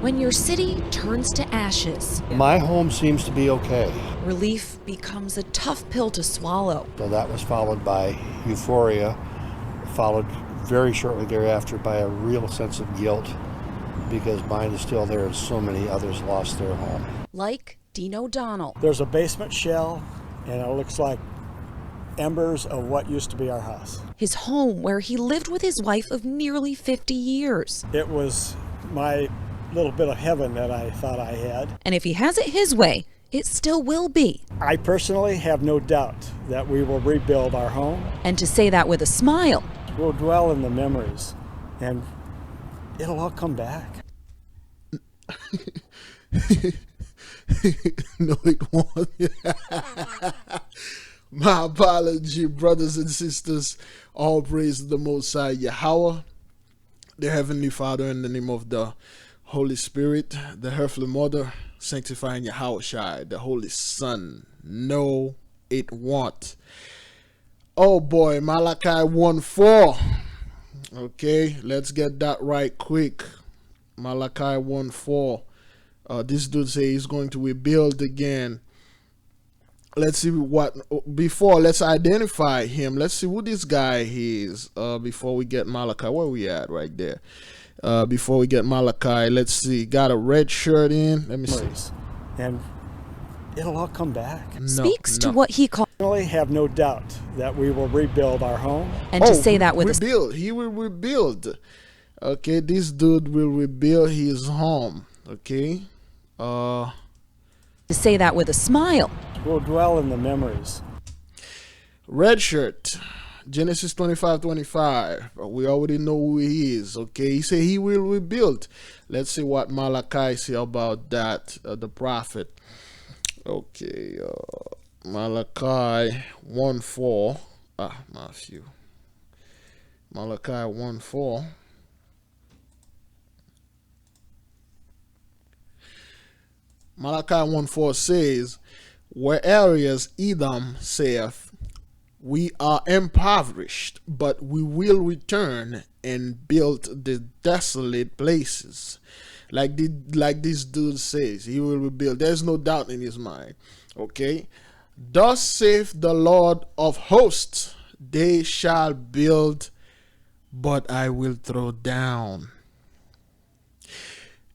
When your city turns to ashes, My home seems to be okay. relief becomes a tough pill to swallow. So that was followed by euphoria, followed very shortly thereafter by a real sense of guilt because mine is still there and so many others lost their home. Like Dean O'Donnell. There's a basement shell, and it looks like embers of what used to be our house. His home where he lived with his wife of nearly 50 years. It was my little bit of heaven that I thought I had. And if he has it his way, it still will be. I personally have no doubt that we will rebuild our home. And to say that with a smile. We'll dwell in the memories, and it'll all come back. No, it won't. My apology, brothers and sisters. All praise the Most High Yahweh, the Heavenly Father, in the name of the Holy Spirit, the Earthly Mother, sanctifying Yahweh Shai, the Holy Son. No, it won't. Oh boy, Malachi 1:4. Okay, let's get that right quick. Malachi 1:4. This dude says he's going to rebuild again. Let's see what, before, let's identify him. Let's see who this guy is before we get Malachi. Where we at right there? Before we get Malachi, let's see. Got a red shirt in. Let me see. And it'll all come back. Speaks to what he called. I really have no doubt that we will rebuild our home. And to say that with rebuild. He will rebuild. Okay, this dude will rebuild his home. Okay. To say that with a smile. We'll dwell in the memories. Red shirt. Genesis 25:25. We already know who he is. Okay, he said he will rebuild. Let's see what Malachi say about that. The prophet. Okay, Malachi 1:4. Matthew. Malachi 1:4. Malachi 1:4 says, whereas Edom saith, we are impoverished, but we will return and build the desolate places. Like this dude says, he will rebuild. There's no doubt in his mind. Okay. Thus saith the Lord of hosts, they shall build, but I will throw down.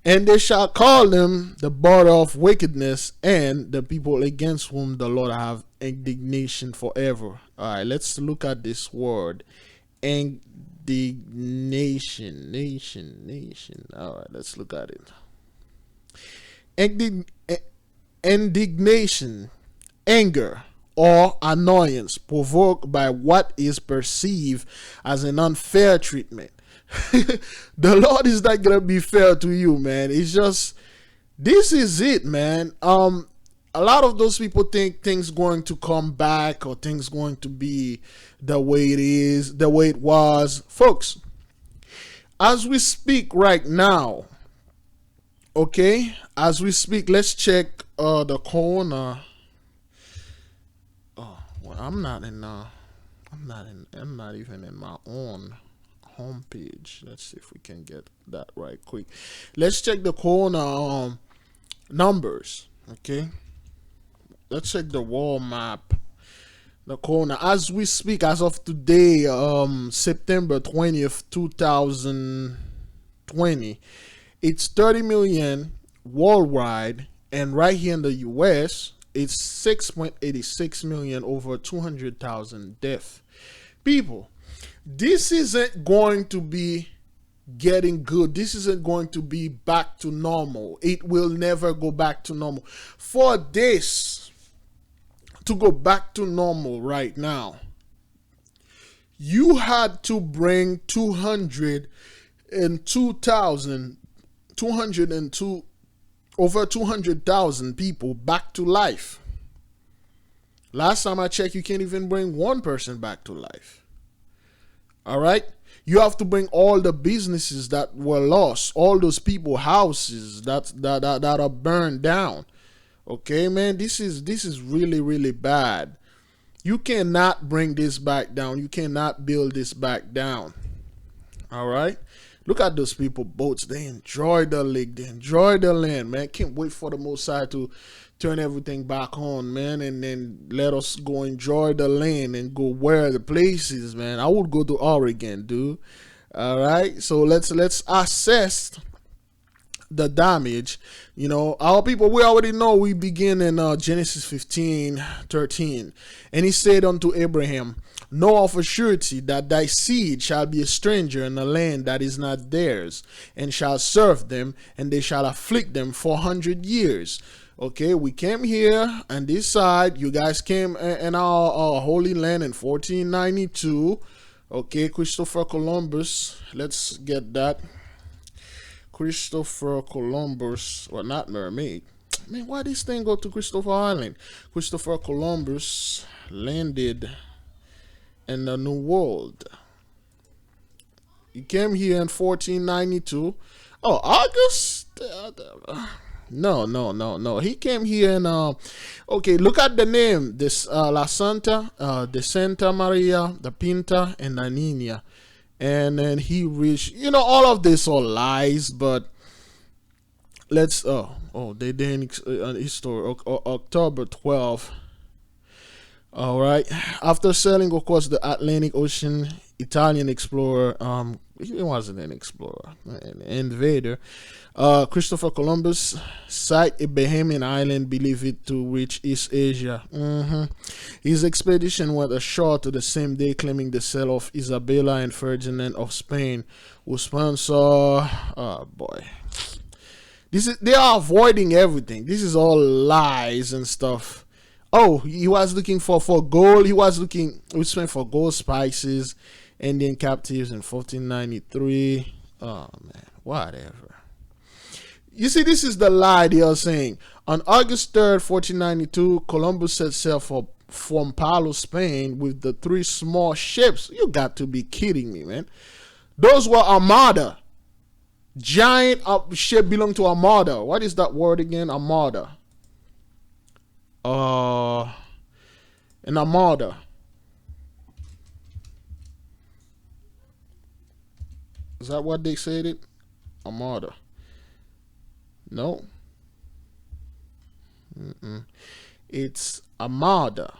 And they shall call them the border of wickedness, and the people against whom the Lord have indignation forever. All right, let's look at this word. Indignation. Nation. All right, let's look at it. Indignation, anger, or annoyance provoked by what is perceived as an unfair treatment. The Lord is not gonna be fair to you, man. It's just, this is it, man. A lot of those people think things going to come back or things going to be the way it is, the way it was. Folks, as we speak right now, okay, as we speak, let's check the corner. Oh, well, I'm not even in my own homepage. Let's see if we can get that right quick. Let's check the corner numbers. Okay, let's check the wall map, the corner as we speak, as of today, September 20th 2020. It's 30 million worldwide, and right here in the US it's 6.86 million, over 200,000 deaf people. This isn't going to be getting good. This isn't going to be back to normal. It will never go back to normal. For this to go back to normal right now, you had to bring 200,000 people back to life. Last time I checked, you can't even bring one person back to life. All right, you have to bring all the businesses that were lost, all those people, houses that are burned down. Okay, man, this is really, really bad. You cannot bring this back down. You cannot build this back down. All right. Look at those people, boats. They enjoy the lake. They enjoy the land, man. Can't wait for the Most High to turn everything back on, man, and then let us go enjoy the land and go where the places, man. I would go to Oregon, dude. All right. So let's assess the damage. You know, our people, we already know. We begin in Genesis 15:13, and he said unto Abraham, know of a surety that thy seed shall be a stranger in a land that is not theirs, and shall serve them, and they shall afflict them 400 years. Okay, we came here on this side. You guys came in our holy land in 1492. Okay, Christopher Columbus. Let's get that. Christopher Columbus, well, not mermaid. Man, why this thing go to Christopher Island? Christopher Columbus landed in the New World. He came here in 1492. Oh, August? No. He came here in okay, look at the name. This La Santa, the Santa Maria, the Pinta, and the Nina. And then he reached, you know, all of this are lies, but let's they didn't history October 12th. All right, after sailing across the Atlantic Ocean, Italian explorer, he wasn't an explorer, an invader, Christopher Columbus sighted a Bahamian island believed to reach East Asia. His expedition went ashore to the same day, claiming the sail of Isabella and Ferdinand of Spain, who sponsor. Oh boy, they are avoiding everything. This is all lies and stuff. Oh, he was looking for gold. We spent for gold, spices, Indian captives in 1493. Oh man, whatever. You see, this is the lie they are saying. On August 3rd, 1492, Columbus set sail from Palos, Spain with the 3 small ships. You got to be kidding me, man. Those were armada. Giant ship belong to armada. What is that word again? Armada. An armada. Is that what they said it? Armada. No. It's armada.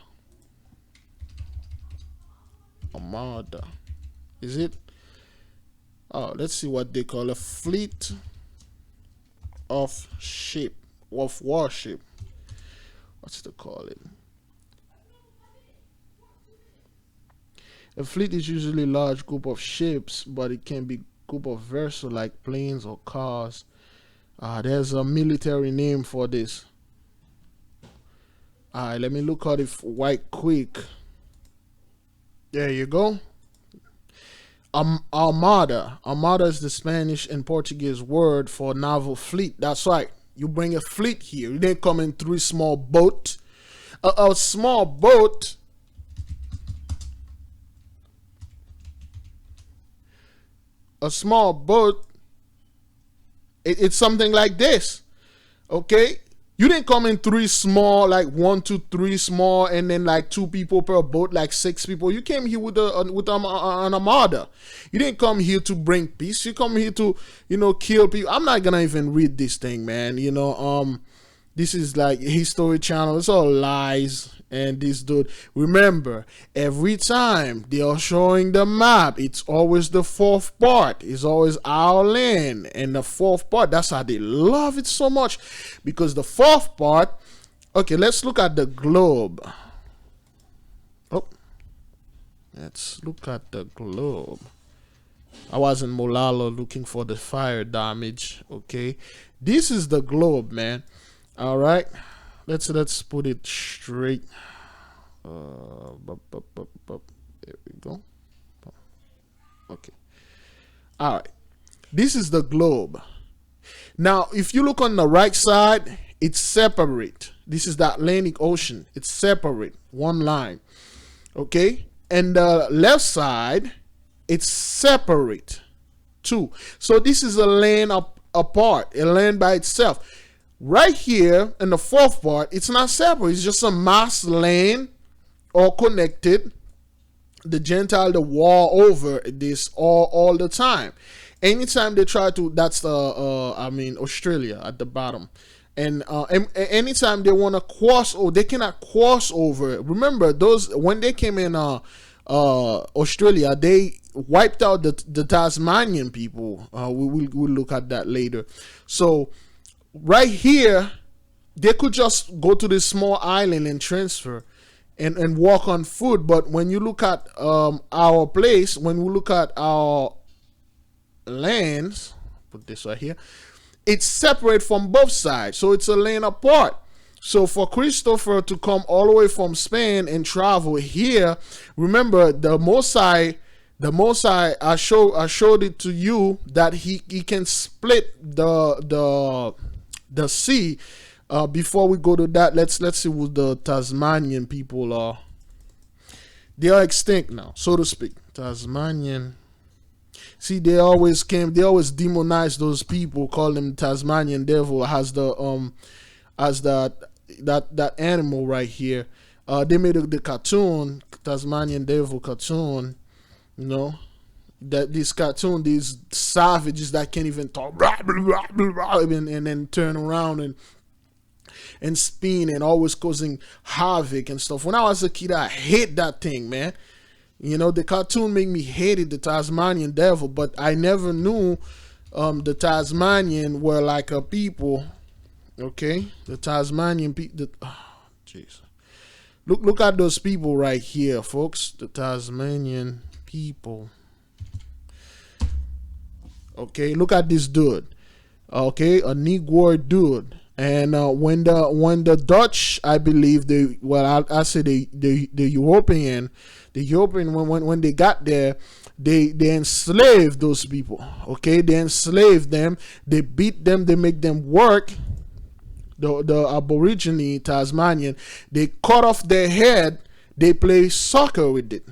Armada. Is it? Oh, let's see what they call a fleet of ship, of warship. What's to call it? A fleet is usually a large group of ships, but it can be a group of vessels like planes or cars. There's a military name for this. Alright, let me look at it right quick. There you go. Armada. Armada is the Spanish and Portuguese word for naval fleet. That's right. You bring a fleet here. You didn't come in 3 small boats. A small boat. A small boat. It's something like this. Okay? You didn't come in 3 small, like 1, 2, 3 small, and then like 2 people per boat, like 6 people. You came here with an armada. You didn't come here to bring peace. You come here to, you know, kill people. I'm not gonna even read this thing, man. You know, this is like a History Channel. It's all lies. And this dude, remember, every time they are showing the map, it's always the 4th part. It's always our land. And the 4th part, that's how they love it so much. Because the 4th part, okay, let's look at the globe. Oh, let's look at the globe. I was in Molalo looking for the fire damage. Okay, this is the globe, man. All right. Let's put it straight. There we go. Okay. All right. This is the globe. Now, if you look on the right side, it's separate. This is the Atlantic Ocean. It's separate. One line. Okay. And the left side, it's separate. 2. So this is a land apart. A land by itself. Right here in the 4th part, it's not separate. It's just a mass land, all connected, the Gentile to war over this all the time. Anytime they try to, that's Australia at the bottom. And anytime they want to cross, they cannot cross over. Remember, those when they came in Australia, they wiped out the Tasmanian people. We'll look at that later. So right here, they could just go to this small island and transfer and walk on foot. But when you look at our place, when we look at our lands, put this right here, it's separate from both sides, so it's a lane apart. So for Christopher to come all the way from Spain and travel here, remember the Mosai, I showed it to you that he can split the sea. Before we go to that, let's see who the Tasmanian people are. They are extinct now, so to speak. Tasmanian. See, they always demonize those people, call them Tasmanian devil, as that animal right here. They made the cartoon, Tasmanian devil cartoon, that this cartoon, these savages that can't even talk, and then turn around and spin and always causing havoc and stuff. When I was a kid, I hate that thing, man. The cartoon made me hate it, the Tasmanian devil, but I never knew the Tasmanian were like a people. Okay, the Tasmanian people. Jeez, look at those people right here, folks. The Tasmanian people. Okay, look at this dude. Okay, a Negro dude. And when the Dutch, I believe I say the European when they got there, they enslaved those people. Okay, they enslaved them, they beat them, they make them work. The Aborigine Tasmanian, they cut off their head, they play soccer with it,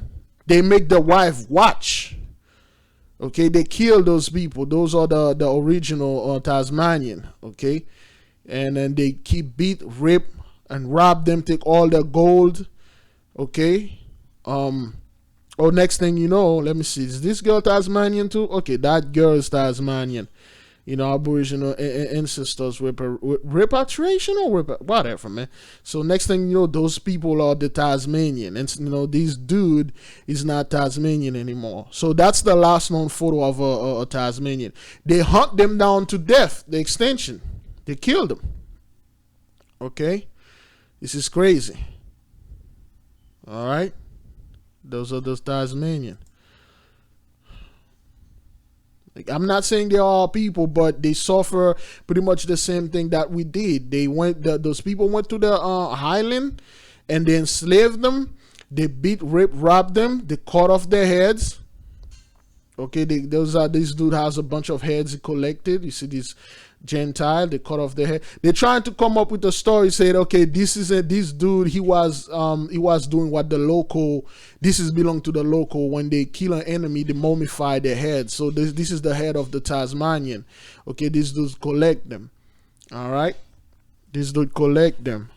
they make the wife watch. Okay, they kill those people. Those are the original Tasmanian. Okay. And then they keep beat, rape, and rob them, take all their gold. Okay. Next thing you know, let me see. Is this girl Tasmanian too? Okay, that girl is Tasmanian. Aboriginal ancestors, repatriation or whatever, man. So next thing you know, those people are the Tasmanian. And, this dude is not Tasmanian anymore. So that's the last known photo of a Tasmanian. They hunt them down to death, the extinction. They killed him. Okay? This is crazy. All right? Those are those Tasmanian. I'm not saying they're all people, but they suffer pretty much the same thing that we did. Those people went to the island and they enslaved them. They beat, rape, robbed them. They cut off their heads. Okay, this dude has a bunch of heads he collected. You see this Gentile, they cut off their head. They're trying to come up with a story, said, okay, this dude, he was doing what this belong to the local. When they kill an enemy, they mummify their head. So this is the head of the Tasmanian. Okay, this dude collect them. All right, this dude collect them.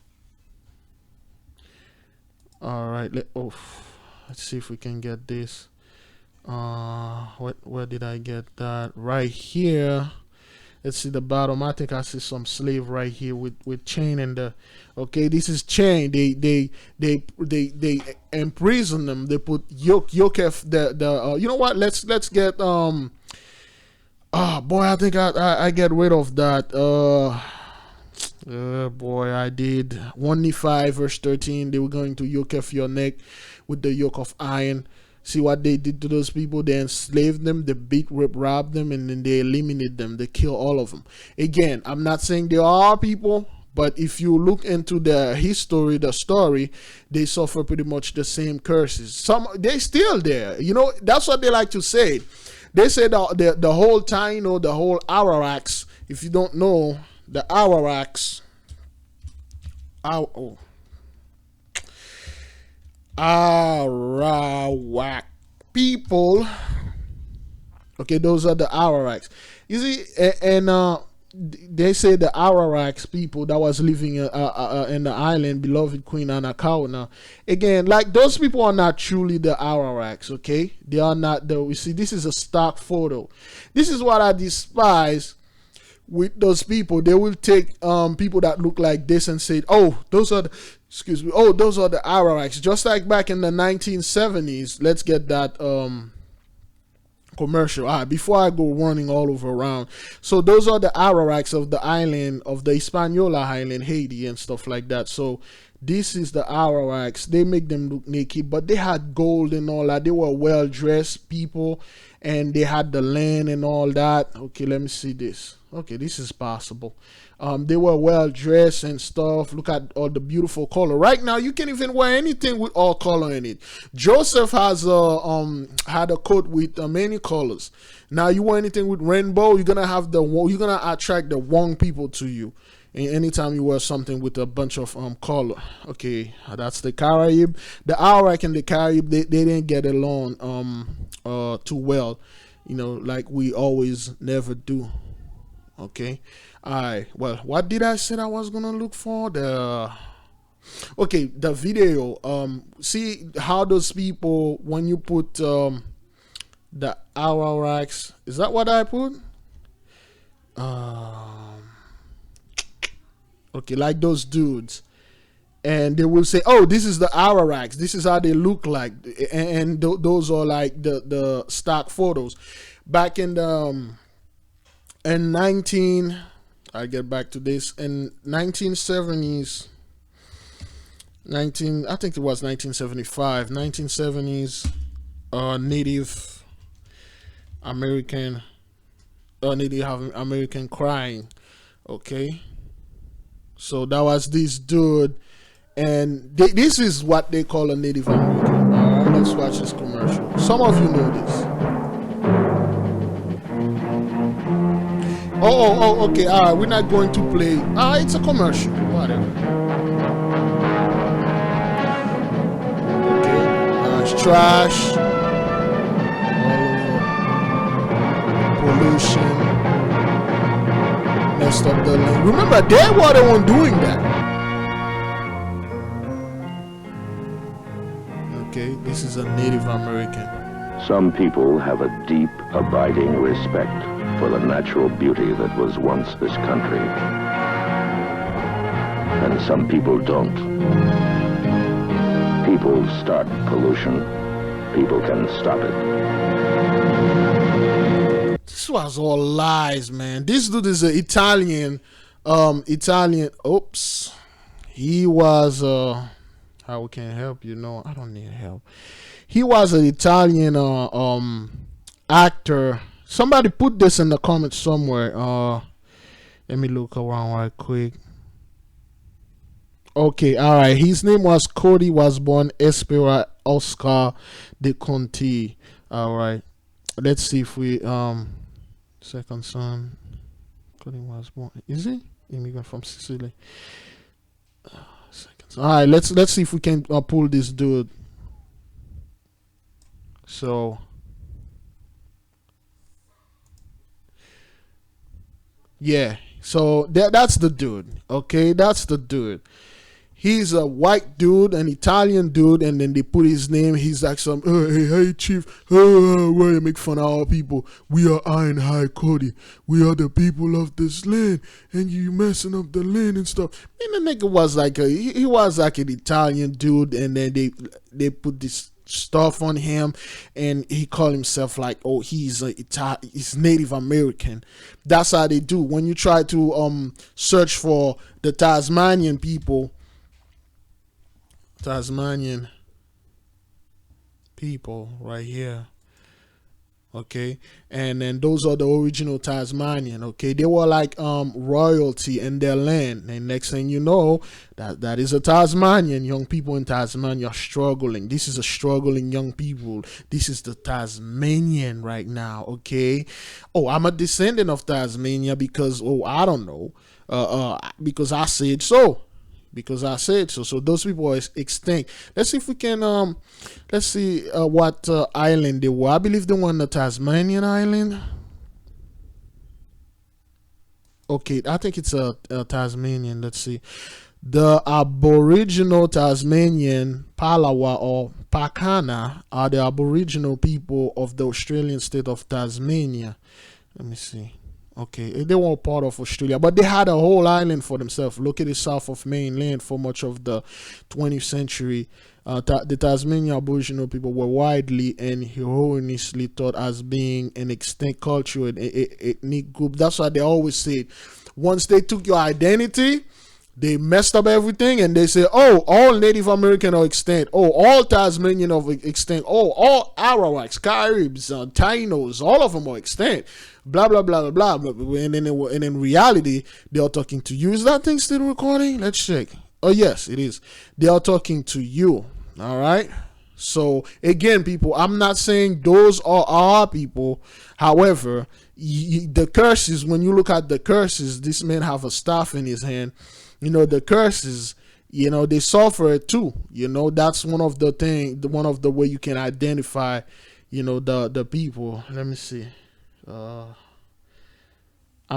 All right, let's see if we can get this. Where did I get that? Right here. Let's see the bottom. I think I see some slave right here with chain and the. Okay, this is chain. They imprison them. They put yoke the you know what? Let's get boy, I think I get rid of that. Boy, I did 1 Nephi verse 13. They were going to yoke off your neck with the yoke of iron. See what they did to those people? They enslaved them, they beat, rape, robbed them, and then they eliminated them. They kill all of them. Again, I'm not saying there are people, but if you look into the history, the story, they suffer pretty much the same curses. They still there. That's what they like to say. They say the whole time, the whole Arawaks. If you don't know, the Arawaks. Arawak people. Okay, those are the Arawaks. You see, and they say the Arawaks people that was living in the island, beloved Queen Anakauna. Again, like those people are not truly the Arawaks, okay? They are not the. We see, this is a stock photo. This is what I despise with those people. They will take people that look like this and say, "Oh, those are the, excuse me, oh, those are the Arawaks." Just like back in the 1970s. Let's get that commercial. All right, before I go running all over around. So those are the Arawaks of the island, of the Hispaniola island, Haiti and stuff like that. So this is the Arawaks. They make them look naked, but they had gold and all that. They were well dressed people, and they had the land and all that. Okay, let me see this. Okay, this is possible. They were well dressed and stuff. Look at all the beautiful color. Right now, you can even wear anything with all color in it. Joseph has had a coat with many colors. Now you wear anything with rainbow, you're gonna attract the wrong people to you. And anytime you wear something with a bunch of color. Okay, that's the Carib. The Arawak and the Carib, they didn't get along too well. You know, like we always never do. Okay. Alright, well, what did I say I was gonna look for? The video. See how those people, when you put the Arawaks, is that what I put? Okay, like those dudes, and they will say, "Oh, this is the Arawaks. This is how they look like," and those are like the stock photos. Back in the I get back to this in 1970s. I think it was 1975, 1970s. Native American crying. Okay, so that was this dude, and this is what they call a Native American. All right, let's watch this commercial. Some of you know this. Oh, okay. All right, we're not going to play. It's a commercial. Whatever. Okay. It's trash. All over. Pollution. Messed up the land. Remember, they were the one doing that. Okay, this is a Native American. Some people have a deep, abiding respect for the natural beauty that was once this country. And some people don't. People start pollution. People can stop it. This was all lies, man. This dude is an Italian. Oops. He was how we can help you? No, I don't need help. He was an Italian actor. Somebody put this in the comments somewhere. Let me look around right quick. Okay, all right. His name was Cody. Was born Espera Oscar de Conti. All right. Let's see if we second son. Cody was born. Is he immigrant from Sicily? Second son. All right. Let's see if we can pull this dude. So. Yeah, so that's the dude. Okay, that's the dude. He's a white dude, an Italian dude, and then they put his name. He's like some, hey, chief, why you make fun of our people? We are Iron High Cody. We are the people of this land, and you messing up the land and stuff. And the nigga was like he was like an Italian dude, and then they put this stuff on him, and he called himself like, oh, he's Native American. That's how they do. When you try to search for the Tasmanian people right here, okay, and then those are the original Tasmanian. Okay, they were like royalty in their land, and next thing you know, that is a Tasmanian. Young people in Tasmania are struggling. This is a struggling young people. This is the Tasmanian right now. Okay, oh, I'm a descendant of Tasmania because I don't know, because I said so. So those people are extinct. Let's see if we can let's see what island they were. I believe they were on the Tasmanian island. Okay, I think it's a Tasmanian. Let's see. The Aboriginal Tasmanian Palawa or Pakana are the Aboriginal people of the Australian state of Tasmania. Let me see. Okay, they weren't part of Australia, but they had a whole island for themselves, located south of mainland for much of the 20th century. The Tasmanian Aboriginal people were widely and erroneously thought as being an extinct culture and ethnic group. That's why they always say, once they took your identity, they messed up everything, and they say, oh, all Native American are extinct. Oh, all Tasmanian are extinct. Oh, all Arawaks, Caribs, Tainos, all of them are extinct. Blah, blah, blah, blah, blah. And in reality, they are talking to you. Is that thing still recording? Let's check. Oh, yes, it is. They are talking to you. All right? So, again, people, I'm not saying those are our people. However, the curses, when you look at the curses, this man have a staff in his hand. You know, the curses, you know, they suffer it too. You know, that's one of the way you can identify, you know, the people. Let me see. I'm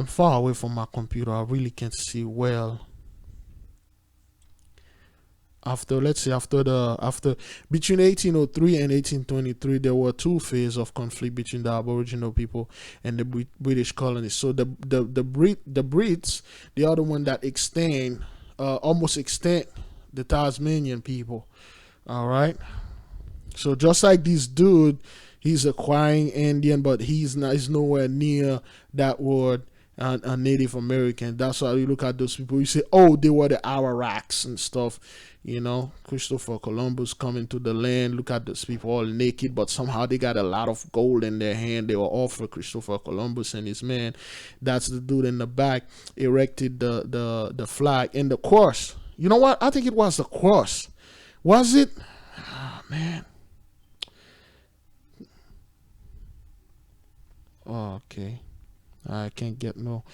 far away from my computer. I really can't see well. After between 1803 and 1823, there were two phases of conflict between the Aboriginal people and the British colonies. So the Brits, the other one that almost extinct the Tasmanian people. All right. So just like this dude, he's acquiring Indian, but he's nowhere near that word. A Native American. That's why you look at those people. You say, oh, they were the Arawaks and stuff. You know, Christopher Columbus coming to the land. Look at those people all naked, but somehow they got a lot of gold in their hand. They were all for Christopher Columbus and his man. That's the dude in the back erected the flag and the cross. You know what? I think it was the cross. Was it? Oh, man. Oh, okay. I can't get no.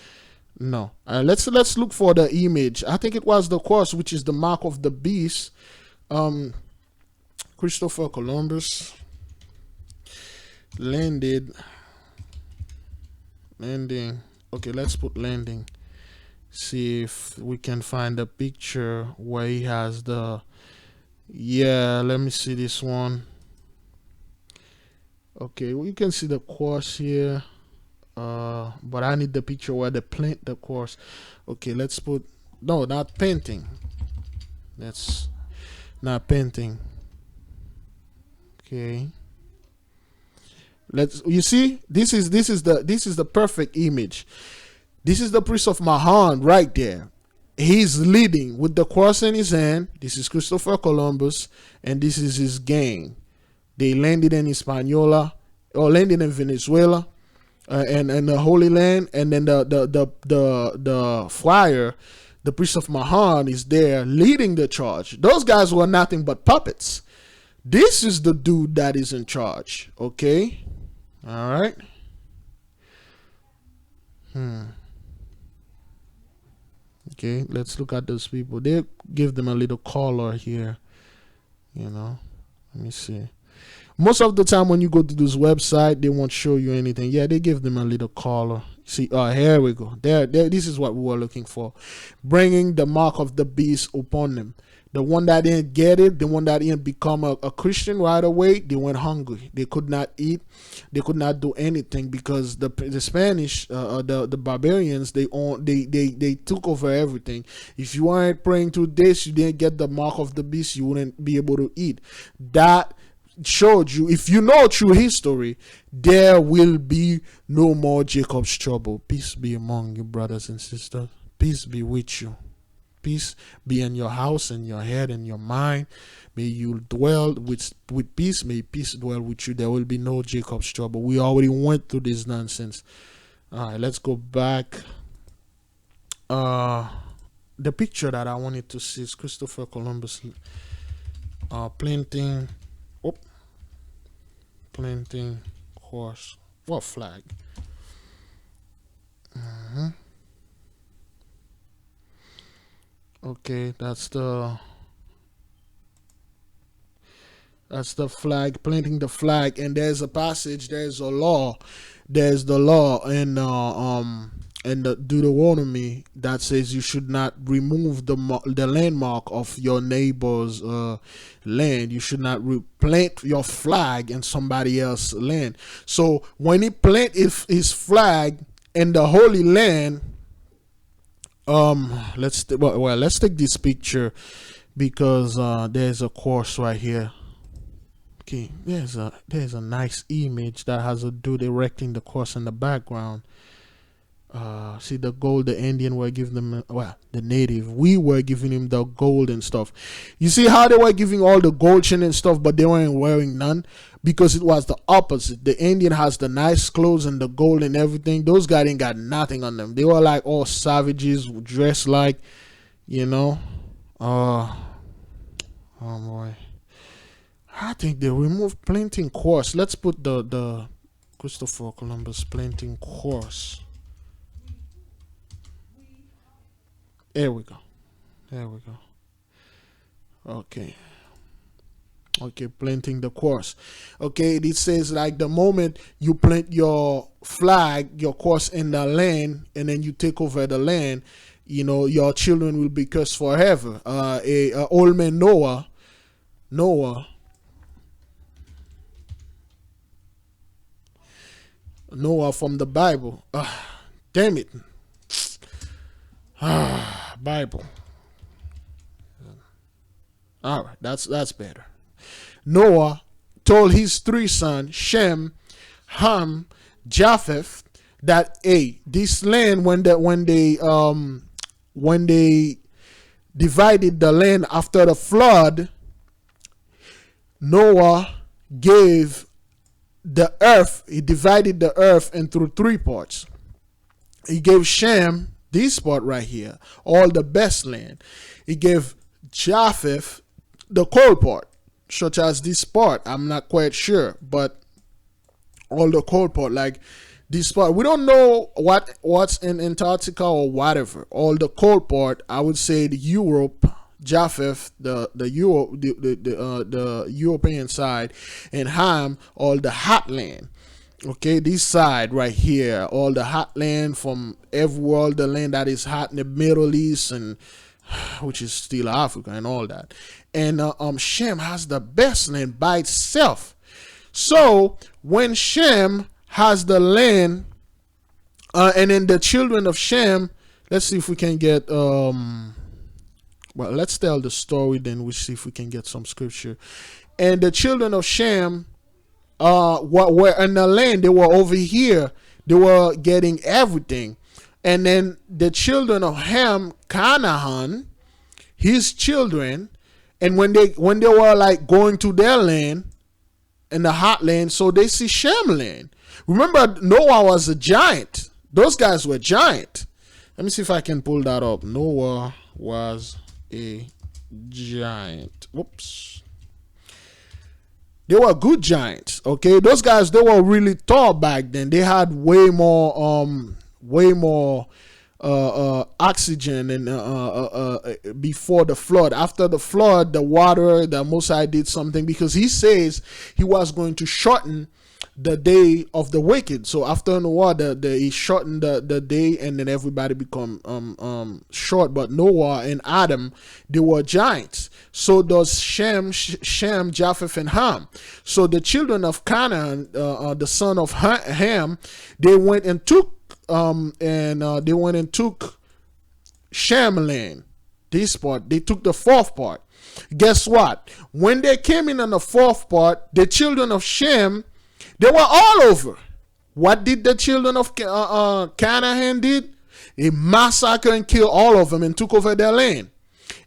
Let's look for the image. I think it was the cross, which is the mark of the beast. Christopher Columbus landing. Okay, let's put landing. See if we can find a picture where he has the. Yeah, let me see this one. Okay, we can see the cross here. But I need the picture where they plant the course. Okay, let's put not painting. That's not painting. Okay. You see, this is the perfect image. This is the priest of Mahan right there. He's leading with the cross in his hand. This is Christopher Columbus, and this is his gang. They landed in Hispaniola or landed in Venezuela. And the Holy Land, and then the friar, the priest of Mahan, is there leading the charge. Those guys were nothing but puppets. This is the dude that is in charge. Okay, all right. Okay, let's look at those people. They give them a little color here. You know, let me see. Most of the time when you go to this website, they won't show you anything. Yeah, they give them a little color. See, here we go. There, this is what we were looking for. Bringing the mark of the beast upon them. The one that didn't get it, the one that didn't become a Christian right away, they went hungry. They could not eat. They could not do anything because the Spanish, the barbarians, they took over everything. If you weren't praying to this, you didn't get the mark of the beast, you wouldn't be able to eat. That showed you, if you know true history, there will be no more Jacob's trouble. Peace be among you, brothers and sisters. Peace be with you. Peace be in your house, in your head, in your mind. May you dwell with peace. May peace dwell with you. There will be no Jacob's trouble. We already went through this nonsense. All right, let's go back. The picture that I wanted to see is Christopher Columbus planting horse. What flag? Okay, that's the flag, planting the flag. And there's a passage, there's the law in and the Deuteronomy that says you should not remove the landmark of your neighbor's land. You should not plant your flag in somebody else's land. So when he plant his flag in the Holy Land, let's take this picture because there's a course right here. Okay, there's a nice image that has a dude erecting the course in the background. See the gold the Indian were giving them, the native, we were giving him the gold and stuff. You see how they were giving all the gold chain and stuff, but they weren't wearing none, because it was the opposite. The Indian has the nice clothes and the gold and everything. Those guys ain't got nothing on them. They were like all savages, dressed like, oh boy. I think they removed planting course. Let's put the Christopher Columbus planting course. There we go. Okay, planting the course. Okay, it says like the moment you plant your flag, your course in the land, and then you take over the land, your children will be cursed forever. Old man Noah from the Bible. Damn it. Bible. All right, that's better. Noah told his 3 sons, Shem, Ham, Japheth, that this land, when they divided the land after the flood, Noah gave the earth. He divided the earth into 3 parts. He gave Shem this part right here, all the best land. He gave Japheth the cold part, such as this part. I'm not quite sure, but all the cold part, like this part. We don't know what's in Antarctica or whatever. All the cold part, I would say the Europe, Japheth, the European side, and Ham, all the hot land. Okay, this side right here, all the hot land from everywhere, the land that is hot in the Middle East, and which is still Africa and all that. And Shem has the best land by itself. So when Shem has the land, and then the children of Shem, let's see if we can get let's tell the story, then we'll see if we can get some scripture. And the children of Shem, what were in the land, they were over here, they were getting everything. And then the children of Ham, Canaan, his children, and when they were like going to their land in the hot land, so they see Shem land. Remember, Noah was a giant. Those guys were giant. Let me see if I can pull that up. Noah was a giant. Whoops. They were good giants. Okay, those guys, they were really tall back then. They had way more oxygen and before the flood. After the flood, the water, the Most High did something, because he says he was going to shorten the day of the wicked. So after Noah, he shortened the day, and then everybody become short. But Noah and Adam, they were giants. So does Shem, Japheth, and Ham. So the children of Canaan, the son of Ham, they went and took Shem land. This part, they took the 4th part. Guess what? When they came in on the 4th part, the children of Shem, they were all over. What did the children of Canaan did? They massacred and killed all of them and took over their land.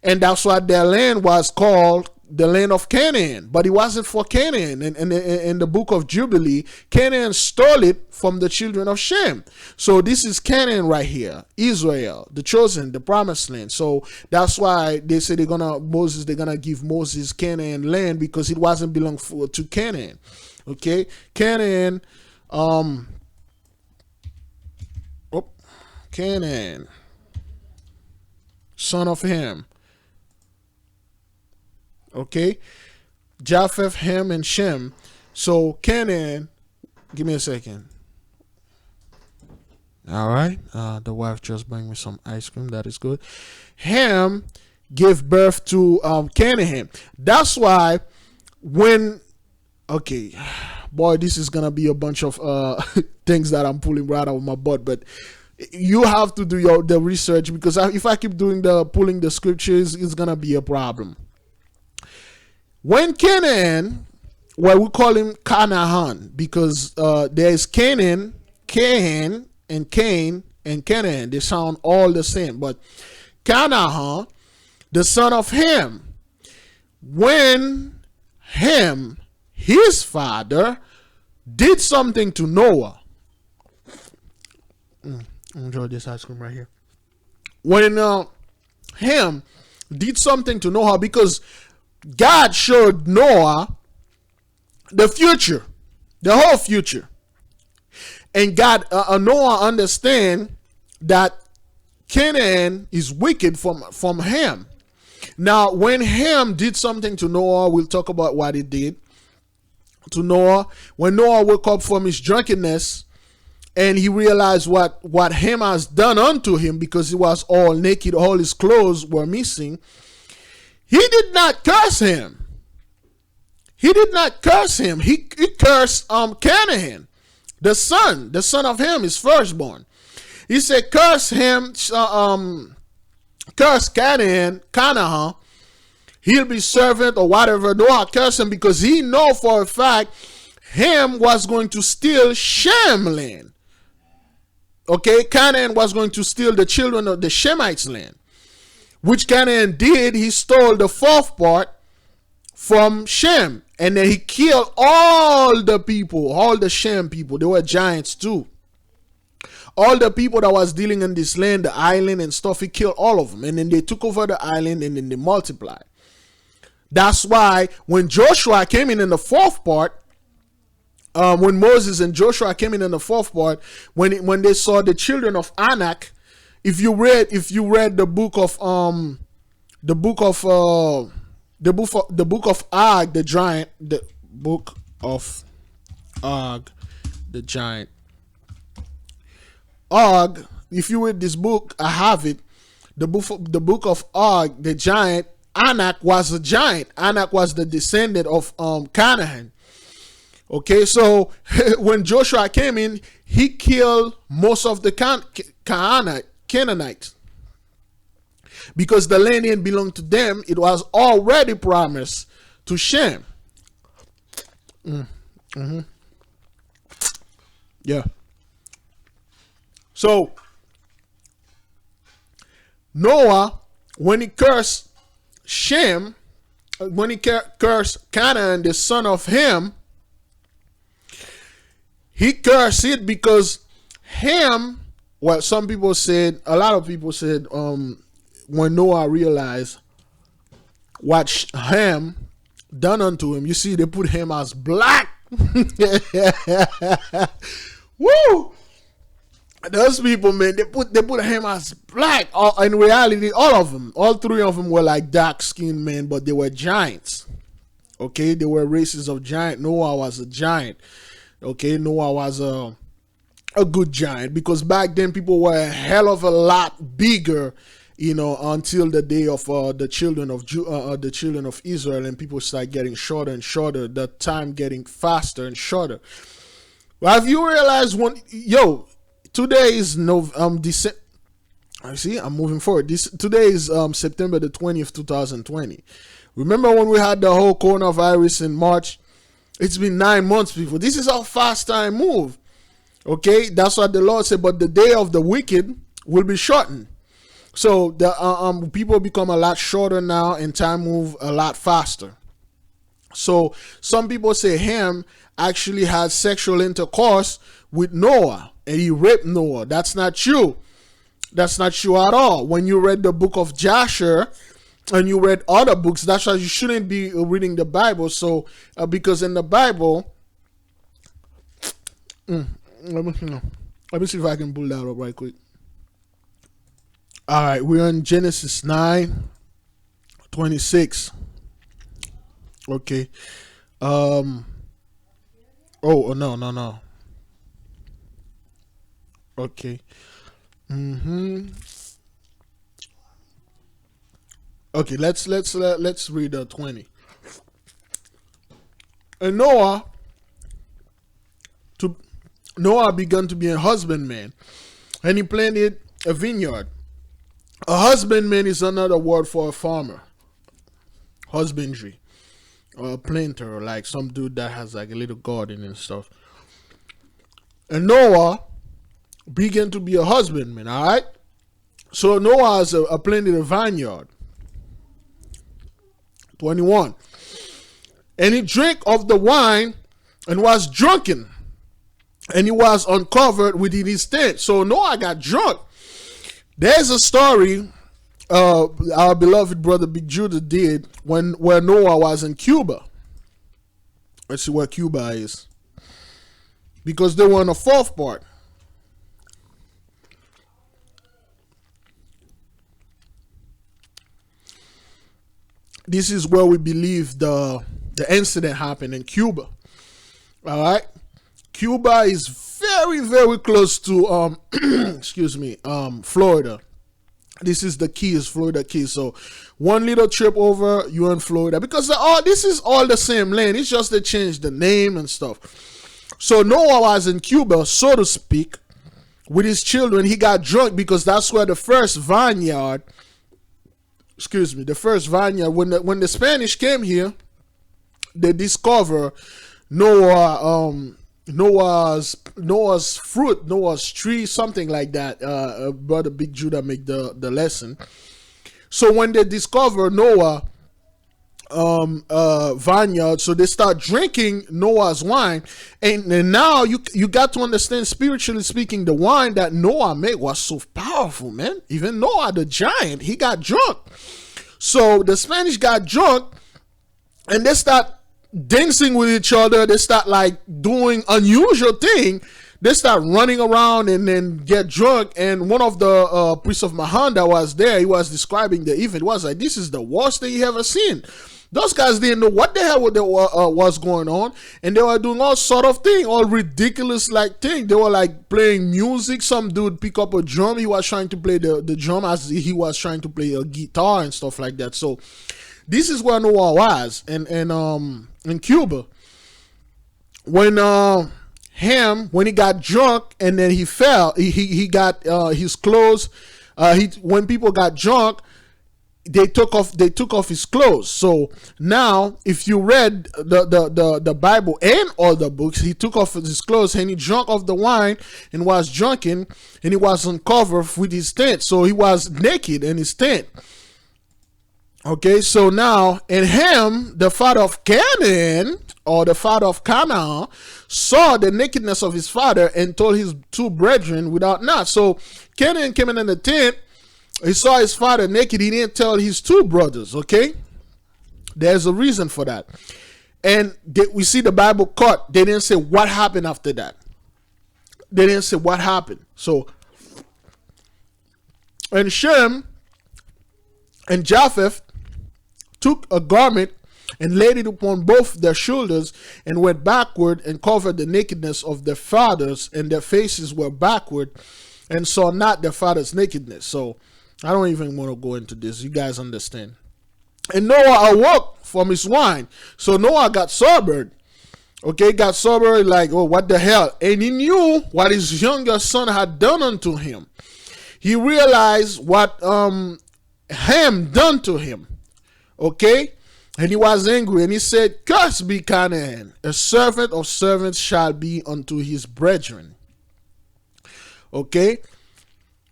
And that's why their land was called the land of Canaan. But it wasn't for Canaan. In the book of Jubilee, Canaan stole it from the children of Shem. So this is Canaan right here. Israel, the chosen, the promised land. So that's why they say they're gonna give Moses Canaan land, because it wasn't belong to Canaan. Okay, Canaan, Canaan, son of Ham. Okay, Japheth, Ham, and Shem. So Canaan, give me a second. All right. The wife just bring me some ice cream. That is good. Ham gave birth to Canaan. That's why when okay, boy, this is gonna be a bunch of things that I'm pulling right out of my butt, but you have to do the research, because if I keep doing the pulling the scriptures, it's gonna be a problem. When Canaan, well, we call him Canaan because there is Canaan, Cain, and Cain and Canaan. They sound all the same, but Canaan, the son of Ham, when Ham, his father, did something to Noah. Enjoy this ice cream right here. When Ham did something to Noah, because God showed Noah the future, the whole future, and God Noah understand that Canaan is wicked from Ham. Now, when Ham did something to Noah, we'll talk about what he did to Noah. When Noah woke up from his drunkenness and he realized what Ham has done unto him, because he was all naked, all his clothes were missing, he did not curse him. He did not curse him. He cursed Canaan, the son of Ham, his firstborn. He said, curse him, curse Canaan, he'll be servant or whatever. Noah cursed him because he know for a fact Ham was going to steal Shem land. Okay, Canaan was going to steal the children of the Shemites land, which Canaan did. He stole the fourth part from Shem, and then he killed all the people, all the Shem people. They were giants too. All the people that was dealing in this land, the island and stuff, he killed all of them. And then they took over the island and then they multiplied. That's why when Joshua came in the fourth part, when Moses and Joshua came in the fourth part, when they saw the children of Anak, if you read the book of Og the giant, the book of Og the giant. Og, if you read this book, I have it. The book of Og the giant. Anak was a giant. Anak was the descendant of Canaan. Okay, so when Joshua came in, he killed most of the Canaanites, because the land didn't belong to them. It was already promised to Shem. Yeah. So Noah, when he cursed Shem, when he cursed Canaan, the son of Ham, he cursed it because Ham, well, some people said, a lot of people said, when Noah realized what Ham done unto him, you see, they put him as black. Woo! Those people, man, they put him as black. In reality, all three of them were like dark-skinned men, but they were giants. Okay, they were races of giant. Noah was a giant. Okay, Noah was a good giant, because back then people were a hell of a lot bigger, until the day of the children of Israel, and people start getting shorter and shorter. The time getting faster and shorter. Well, have you realized today is December. I see. I'm moving forward. Today is September the 20th, 2020. Remember when we had the whole coronavirus in March? It's been 9 months before. This is how fast time move. Okay, that's what the Lord said. But the day of the wicked will be shortened. So the people become a lot shorter now, and time move a lot faster. So some people say Ham actually had sexual intercourse with Noah, and he raped Noah. That's not true. That's not true at all. When you read the book of Jasher and you read other books, that's why you shouldn't be reading the Bible. So because in the Bible, let me see if I can pull that up right quick. All right, we're in Genesis 9:26. Okay. No. Okay. Okay, let's read 20. And Noah began to be a husbandman, and he planted a vineyard. A husbandman is another word for a farmer. Husbandry. Or a planter, like some dude that has like a little garden and stuff. And Noah began to be a husbandman, alright? So Noah has planted a vineyard. 21. And he drank of the wine and was drunken. And he was uncovered within his tent. So Noah got drunk. There's a story our beloved brother Big Judah did where Noah was in Cuba. Let's see where Cuba is. Because they were in the fourth part. This is where we believe the incident happened in Cuba. All right. Cuba is very, very close to Florida. This is the Keys, Florida Keys. So one little trip over, you're in Florida. Because this is all the same land. It's just they changed the name and stuff. So Noah was in Cuba, so to speak, with his children. He got drunk because that's where the first vineyard, when the Spanish came here, they discover Noah's fruit, Noah's tree, something like that. Brother Big Judah make the lesson. So when they discover Noah vineyard, so they start drinking Noah's wine, and now you got to understand, spiritually speaking, the wine that Noah made was so powerful, man. Even Noah the giant, he got drunk. So the Spanish got drunk, and they start dancing with each other. They start like doing unusual thing. They start running around and then get drunk. And one of the priests of Mahan that was there, he was describing the event. It was like, this is the worst thing you ever seen. Those guys didn't know what the hell was going on, and they were doing all sort of thing, all ridiculous like thing. They were like playing music. Some dude pick up a drum. He was trying to play the drum as he was trying to play a guitar and stuff like that. So this is where Noah was in Cuba. When when he got drunk and then he fell, he got his clothes. When people got drunk, they took off his clothes. So now, if you read the Bible and all the books, he took off his clothes and he drank of the wine and was drunken, and he was uncovered with his tent. So he was naked in his tent. Okay, so now, and Ham, the father of Canaan, or the father of Canaan, saw the nakedness of his father and told his two brethren without not. So Canaan came in the tent. He saw his father naked. He didn't tell his two brothers, okay? There's a reason for that. And we see the Bible cut. They didn't say what happened after that. They didn't say what happened. So, and Shem and Japheth took a garment and laid it upon both their shoulders and went backward and covered the nakedness of their fathers, and their faces were backward and saw not their father's nakedness. So, I don't even want to go into this. You guys understand. And Noah awoke from his wine. So Noah got sobered. Okay, got sober, like, oh, what the hell? And he knew what his younger son had done unto him. He realized what Ham done to him. Okay? And he was angry, and he said, cursed be Canaan. A servant of servants shall be unto his brethren. Okay?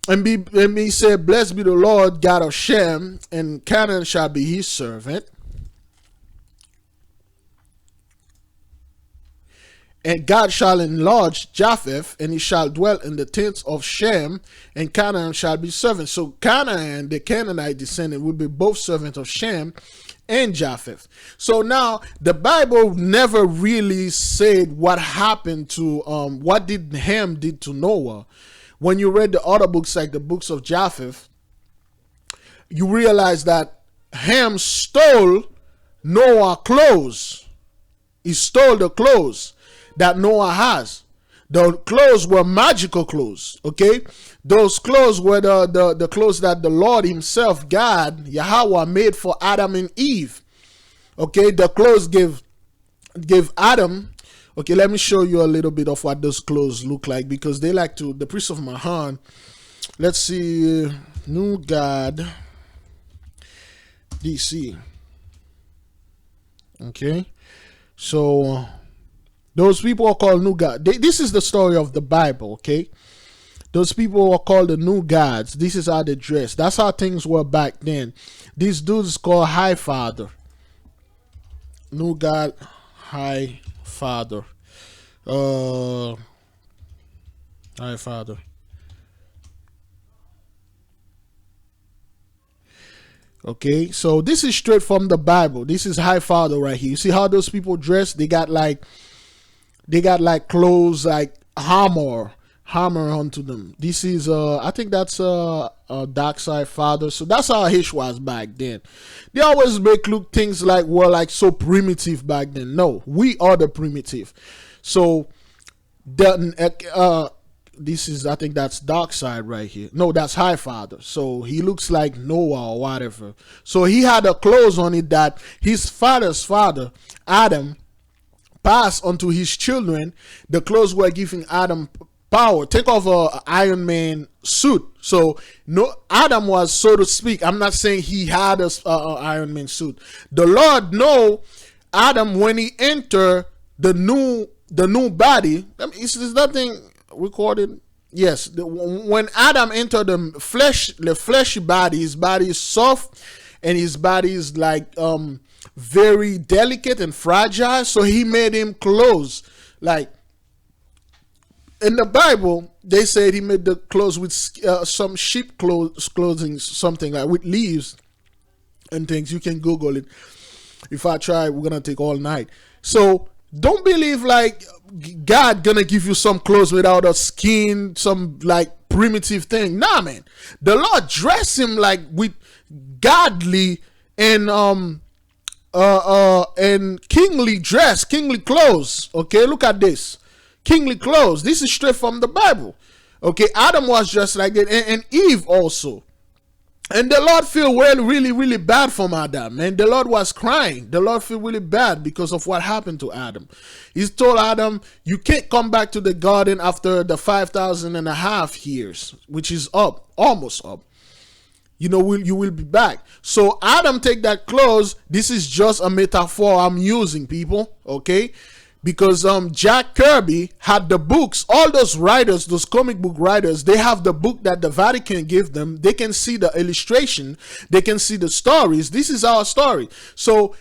And he said, blessed be the Lord God of Shem, and Canaan shall be his servant. And God shall enlarge Japheth, and he shall dwell in the tents of Shem, and Canaan shall be servant. So Canaan, the Canaanite descendant, will be both servant of Shem and Japheth. So now the Bible never really said what happened to what did Ham did to Noah. When you read the other books, like the books of Japheth, you realize that Ham stole Noah's clothes. He stole the clothes that Noah has. The clothes were magical clothes, okay? Those clothes were the clothes that the Lord himself, God, Yahweh, made for Adam and Eve. Okay, the clothes gave Adam. Okay, let me show you a little bit of what those clothes look like, because they like to, the priest of Mahan. Let's see, New God, DC. Okay, so those people are called new gods. This is the story of the Bible, okay? Those people are called the new gods. This is how they dress. That's how things were back then. These dudes called High Father. New God, High Father. High Father. Okay, so this is straight from the Bible. This is High Father right here. You see how those people dress? They got like clothes like hammer onto them. This is I think that's a dark side father. So that's how Hish was back then. They always make look things like were like so primitive back then. No, we are the primitive. So the this is, I think that's dark side right here. No, that's High Father. So he looks like Noah or whatever. So he had a clothes on it that his father's father, Adam, passed onto his children. The clothes were giving Adam power. Take off a Iron Man suit. So no, Adam was, so to speak, I'm not saying he had a Iron Man suit. The Lord know Adam when he entered the new body. I mean, is nothing recorded? Yes, when Adam entered the fleshy body, his body is soft and his body is like very delicate and fragile, so he made him clothes. Like in the Bible, they said he made the clothes with some sheep clothing, something like with leaves and things. You can Google it. If I try, we're gonna take all night. So don't believe like God gonna give you some clothes without a skin, some like primitive thing. Nah, man. The Lord dressed him like with godly and kingly dress, kingly clothes. Okay, look at this. Kingly clothes. This is straight from the Bible. Okay, Adam was dressed like that, and Eve also. And the Lord feel really, really bad from Adam. And the Lord was crying. The Lord feel really bad because of what happened to Adam. He told Adam, you can't come back to the garden after the 5,500 years, which is up, almost up. You know, you will be back. So Adam take that clothes. This is just a metaphor I'm using, people. Okay? Because Jack Kirby had the books. All those writers, those comic book writers, they have the book that the Vatican gave them. They can see the illustration. They can see the stories. This is our story. So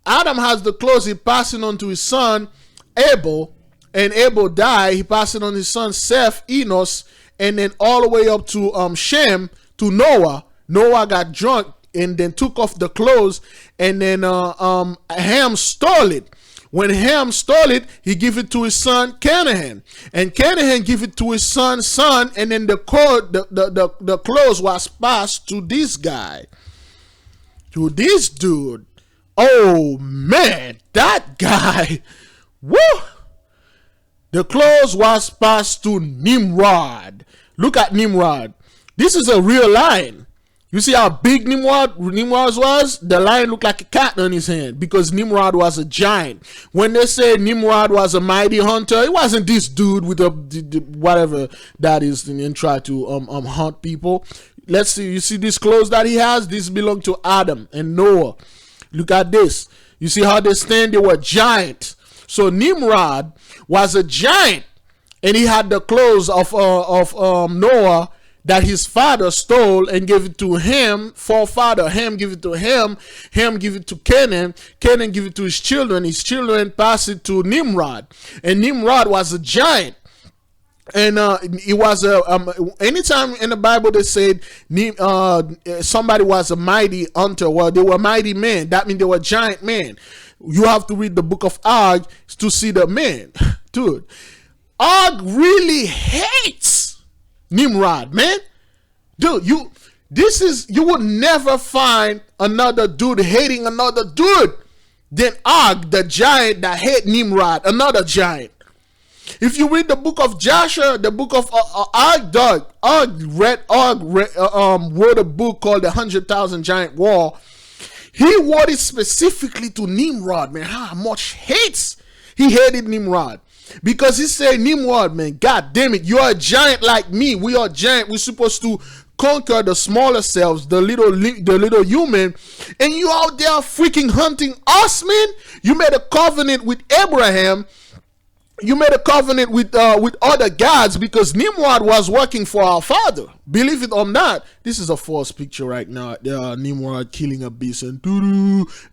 Adam has the clothes. He passing on to his son Abel, and Abel died. He passed it on his son Seth, Enos, and then all the way up to Shem, to Noah. Noah got drunk and then took off the clothes, and then Ham stole it. When Ham stole it, he gave it to his son Canaan, and Canaan gave it to his son, and then the clothes was passed to this guy, to this dude. Oh man, that guy, woo! The clothes was passed to Nimrod. Look at Nimrod. This is a real lion. You see how big Nimrod was? The lion looked like a cat on his hand because Nimrod was a giant. When they say Nimrod was a mighty hunter, it wasn't this dude with a whatever that is and try to hunt people. Let's see. You see these clothes that he has? These belong to Adam and Noah. Look at this. You see how they stand? They were giant. So Nimrod was a giant, and he had the clothes of Noah that his father stole and gave it to him, forefather. Ham give it to him. Ham give it to Canaan. Canaan give it to his children. His children pass it to Nimrod. And Nimrod was a giant. And it was anytime in the Bible they said somebody was a mighty hunter, well, they were mighty men. That means they were giant men. You have to read the book of Og to see the men. Dude, Og really hates Nimrod, man. Dude, you would never find another dude hating another dude than Og, the giant that hate Nimrod, another giant. If you read the book of Joshua, the book of wrote a book called The 100,000 Giant War. He wrote it specifically to Nimrod, man. How much he hated Nimrod. Because he said, Nimrod, man, God damn it, you're a giant like me. We are giant. We're supposed to conquer the smaller selves, the little human, and you out there freaking hunting us, man. You made a covenant with Abraham. You made a covenant with other gods because Nimrod was working for our father. Believe it or not, this is a false picture right now. Nimrod killing a beast and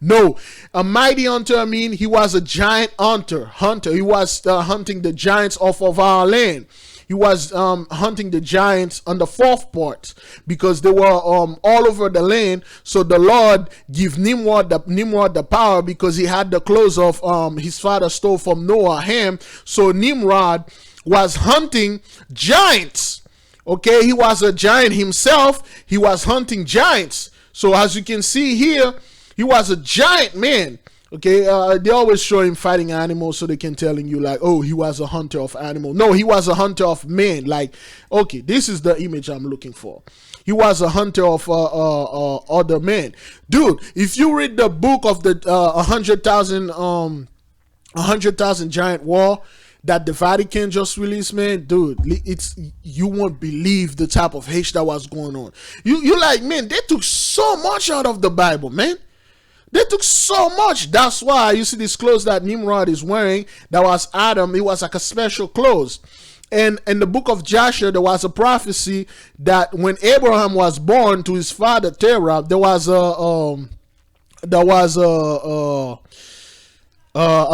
no, a mighty hunter. I mean, he was a giant hunter. He was hunting the giants off of our land. He was hunting the giants on the fourth part because they were all over the land. So the Lord gave Nimrod the power because he had the clothes of his father stole from Noah, Ham. So Nimrod was hunting giants. Okay, he was a giant himself. He was hunting giants. So as you can see here, he was a giant man. Okay, they always show him fighting animals so they can telling you like, oh, he was a hunter of animals. No, he was a hunter of men. Like, okay, this is the image I'm looking for. He was a hunter of other men. Dude, if you read the book of the 100,000 Giant War that the Vatican just released, man, dude, you won't believe the type of hate that was going on. You like, man, they took so much out of the Bible, man. They took so much. That's why you see this clothes that Nimrod is wearing. That was Adam. It was like a special clothes. And in the book of Joshua, there was a prophecy that when Abraham was born to his father Terah, there was a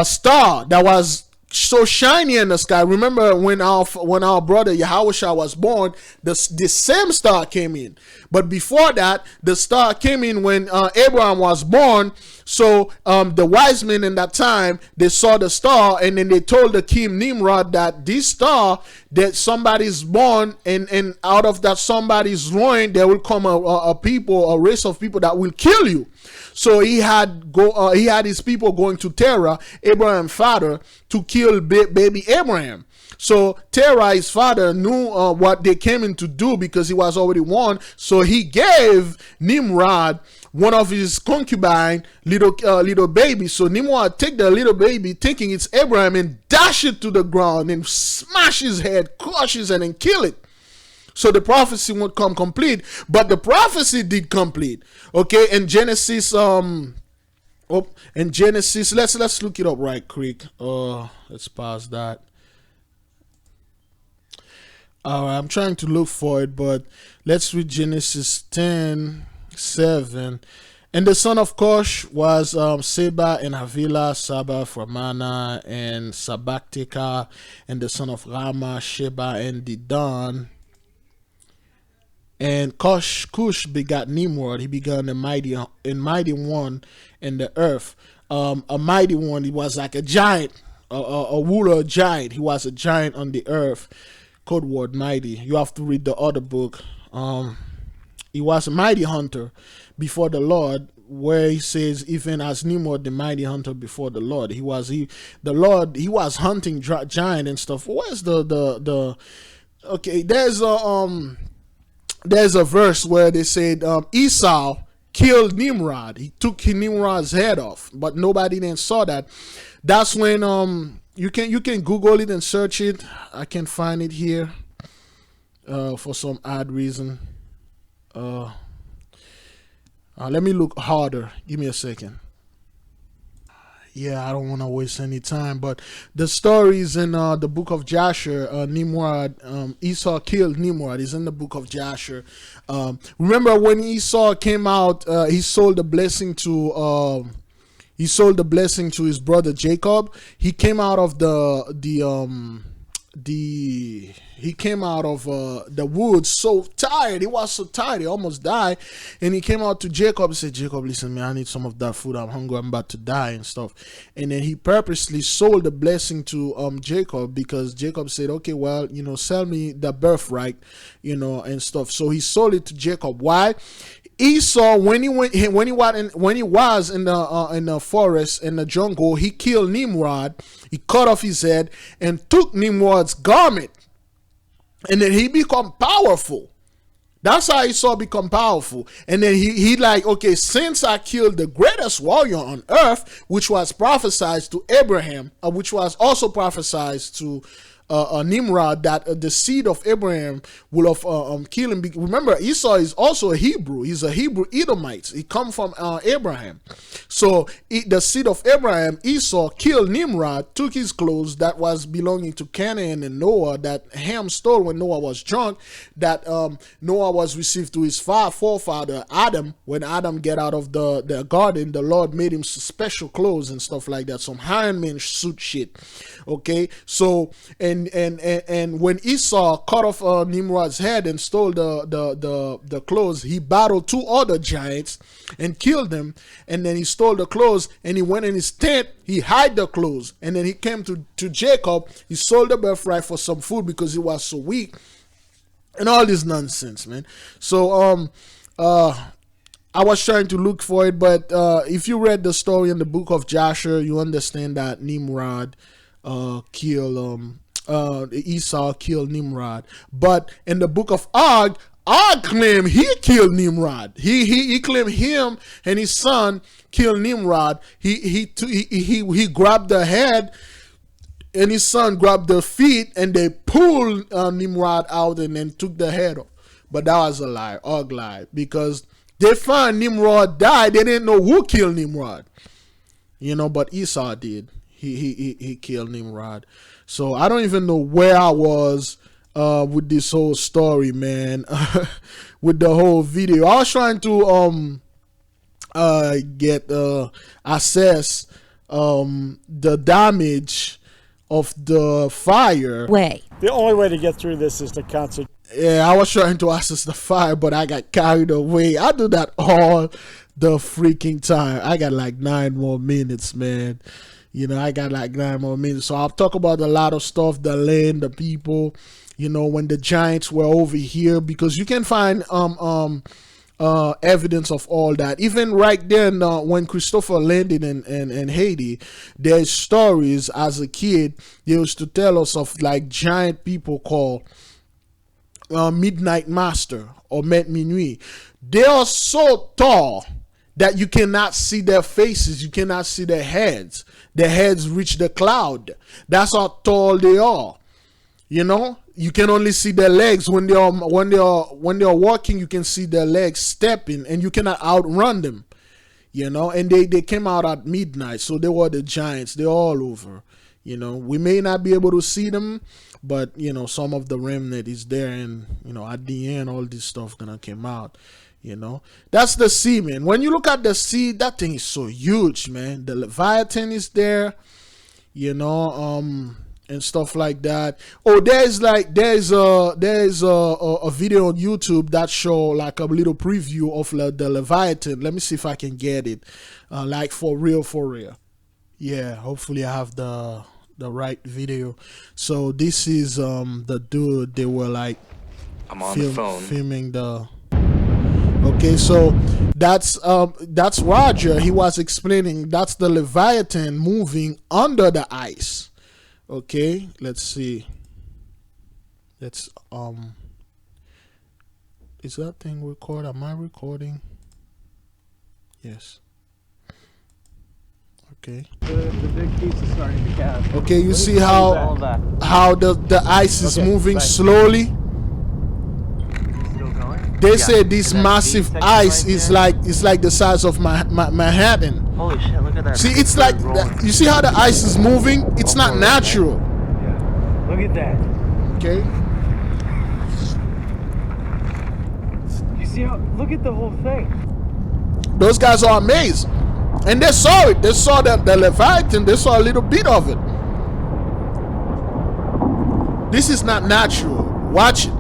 star that was so shiny in the sky. Remember when our brother Yahushua was born, the same star came in. But before that, the star came in when Abraham was born. So the wise men in that time, they saw the star, and then they told the king Nimrod that this star, that somebody's born, and out of that somebody's loin, there will come a race of people that will kill you. So he had his people going to Terah, Abraham's father, to kill baby Abraham. So Terah, his father, knew what they came in to do because he was already won. So he gave Nimrod one of his concubine, little baby. So Nimrod take the little baby, thinking it's Abraham, and dash it to the ground and smash his head, crush his head, and kill it. So the prophecy won't come complete, but the prophecy did complete. Okay, in Genesis, let's look it up right quick. Let's pause that. I'm trying to look for it, but let's read Genesis 10:7. And the son of Cush was Seba and Havilah, Saba, Framana, and Sabaktika, and the son of Rama, Sheba, and Dedan. And Cush begat Nimrod. He began a mighty one in the earth. A mighty one. He was like a giant, a ruler, a giant. He was a giant on the earth. Code word mighty. You have to read the other book. He was a mighty hunter before the Lord, where he says, even as Nimrod, the mighty hunter before the Lord. He was hunting giant and stuff. Where's the okay? There's a verse where they said Esau killed Nimrod. He took Nimrod's head off, but nobody then saw that. That's when you can Google it and search it. I can find it here for some odd reason. Let me look harder. Give me a second. Yeah, I don't want to waste any time, but the stories in the book of Joshua, Nimrod, Esau killed Nimrod, is in the book of Joshua. Remember when Esau came out, he sold the blessing to his brother Jacob. He came out of the woods so tired. He was so tired, he almost died. And he came out to Jacob and said, Jacob, listen, man, I need some of that food. I'm hungry. I'm about to die and stuff. And then he purposely sold the blessing to Jacob, because Jacob said, okay, well, sell me the birthright, and stuff. So he sold it to Jacob. Why? Esau, when he was in the forest, in the jungle, he killed Nimrod. He cut off his head and took Nimrod's garment, and then he become powerful. That's how Esau become powerful. And then he like, okay, since I killed the greatest warrior on earth, which was prophesied to Abraham, which was also prophesied to Nimrod, that the seed of Abraham will have killed him. Remember, Esau is also a Hebrew. He's a Hebrew Edomite. He come from Abraham. So the seed of Abraham, Esau, killed Nimrod, took his clothes that was belonging to Canaan and Noah, that Ham stole when Noah was drunk, that Noah was received to his forefather Adam. When Adam get out of the garden, the Lord made him special clothes and stuff like that, some Iron Man suit shit. Okay, so and when Esau cut off Nimrod's head and stole the clothes, he battled two other giants and killed them. And then he stole the clothes and he went in his tent. He hid the clothes, and then he came to Jacob. He sold the birthright for some food because he was so weak, and all this nonsense, man. So I was trying to look for it, but if you read the story in the book of Joshua, you understand that Nimrod Esau killed Nimrod. But in the book of Og claimed he killed Nimrod. He claimed him and his son killed Nimrod. He grabbed the head, and his son grabbed the feet, and they pulled Nimrod out and then took the head off. But that was a lie. Og lied, because they found Nimrod died. They didn't know who killed Nimrod, but Esau did. He killed Nimrod. So I don't even know where I was with this whole story, man. With the whole video, I was trying to assess the damage of the fire. The only way to get through this is to concentrate. Yeah, I was trying to assess the fire, but I got carried away. I do that all the freaking time. I got like 9 more minutes, man. I got like 9 more minutes. So I'll talk about a lot of stuff, the land, the people, when the giants were over here, because you can find evidence of all that. Even right then, when Christopher landed in Haiti, there's stories as a kid, they used to tell us of like giant people called Midnight Master or Met Minuit. They are so tall that you cannot see their faces, you cannot see their heads. Their heads reach the cloud. That's how tall they are. You can only see their legs when they are walking. You can see their legs stepping, and you cannot outrun them. And they came out at midnight, so they were the giants. They're all over. We may not be able to see them, but some of the remnant is there, and at the end, all this stuff gonna come out. That's the sea, man. When you look at the sea, that thing is so huge, man. The Leviathan is there, and stuff like that. Oh, there's a video on YouTube that show like a little preview of the Leviathan. Let me see if I can get it, like for real. Yeah, hopefully I have the right video. So this is the dude. They were like, I'm on the phone filming the. Okay, so that's Roger. He was explaining that's the Leviathan moving under the ice. Okay, let's see. Let's is that thing record? Am I recording? Yes. Okay. The big piece is starting to cast. Okay, you see how the ice is moving slowly. They say this massive ice is like the size of Manhattan. Holy shit, look at that. See, it's like you see how the ice is moving? It's not natural. Yeah. Look at that. Okay. You see how? Look at the whole thing. Those guys are amazed, and they saw it. They saw the Leviathan. They saw a little bit of it. This is not natural. Watch it.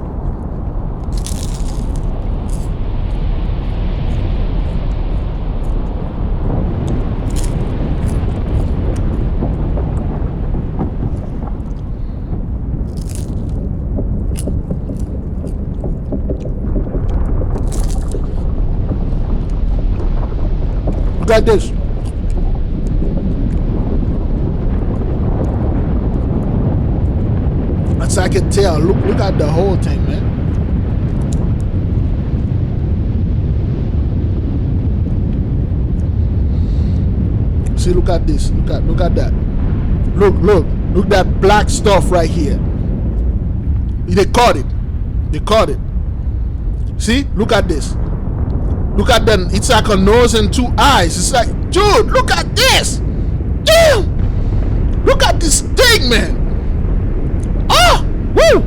Look at this. As I can tell, look at the whole thing, man. See, look at this. Look at that. Look that black stuff right here. They caught it. See, look at this. Look at them. It's like a nose and two eyes. It's like, dude, look at this. Damn. Look at this thing, man. Oh, woo.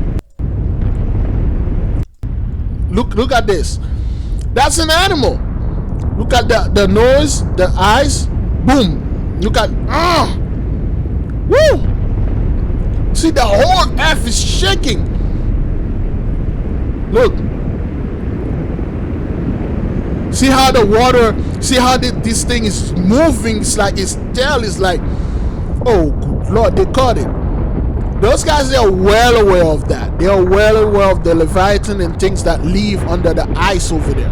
Look at this. That's an animal. Look at the nose, the eyes. Boom. Look at, woo. See, the whole earth is shaking. Look. See how the water, see how this thing is moving. It's like its tail is like, oh, good Lord, they caught it. Those guys, they're well aware of that. They are well aware of the Leviathan and things that live under the ice over there.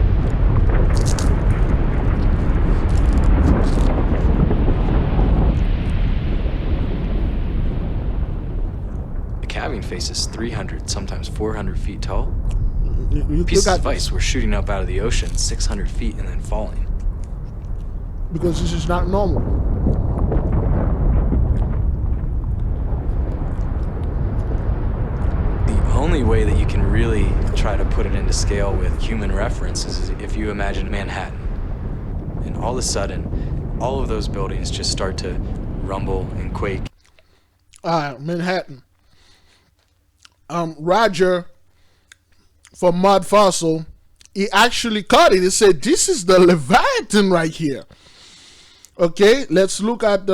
The caving face is 300, sometimes 400 feet tall. You Pieces of ice were shooting up out of the ocean 600 feet and then falling. Because this is not normal. The only way that you can really try to put it into scale with human reference is if you imagine Manhattan. And all of a sudden, all of those buildings just start to rumble and quake. Manhattan. Roger from Mud Fossil, he actually caught it. He said, this is the Leviathan right here. Okay, let's look at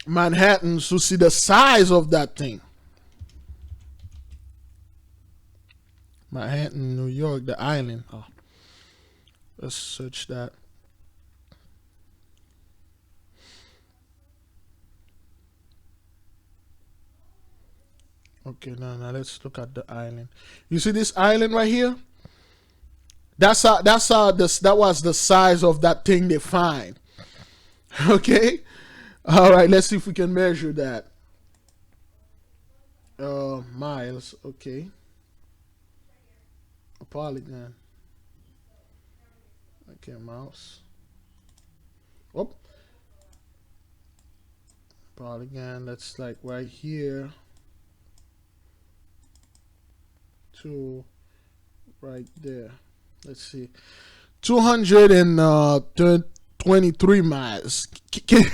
Manhattan to see the size of that thing. Manhattan, New York, the island. Oh, let's search that. Okay, now let's look at the island. You see this island right here? That was the size of that thing they find. Okay? All right, let's see if we can measure that. Miles, okay. A polygon. Okay, mouse. Oh. Polygon, that's like right here. To right there. Let's see. 223 miles. Can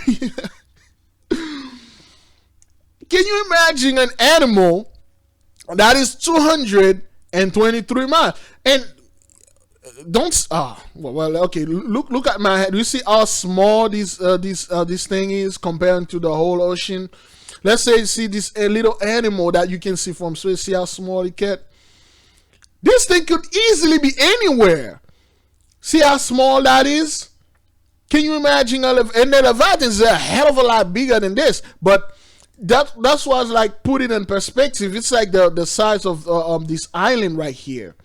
you imagine an animal that is 223 miles? And don't well, okay, look at my head. You see how small this thing is compared to the whole ocean? Let's say you see this little animal that you can see from space. See how small it gets? This thing could easily be anywhere. See how small that is? Can you imagine? And the Leviathan is a hell of a lot bigger than this. But that's what's like put it in perspective. It's like the size of this island right here.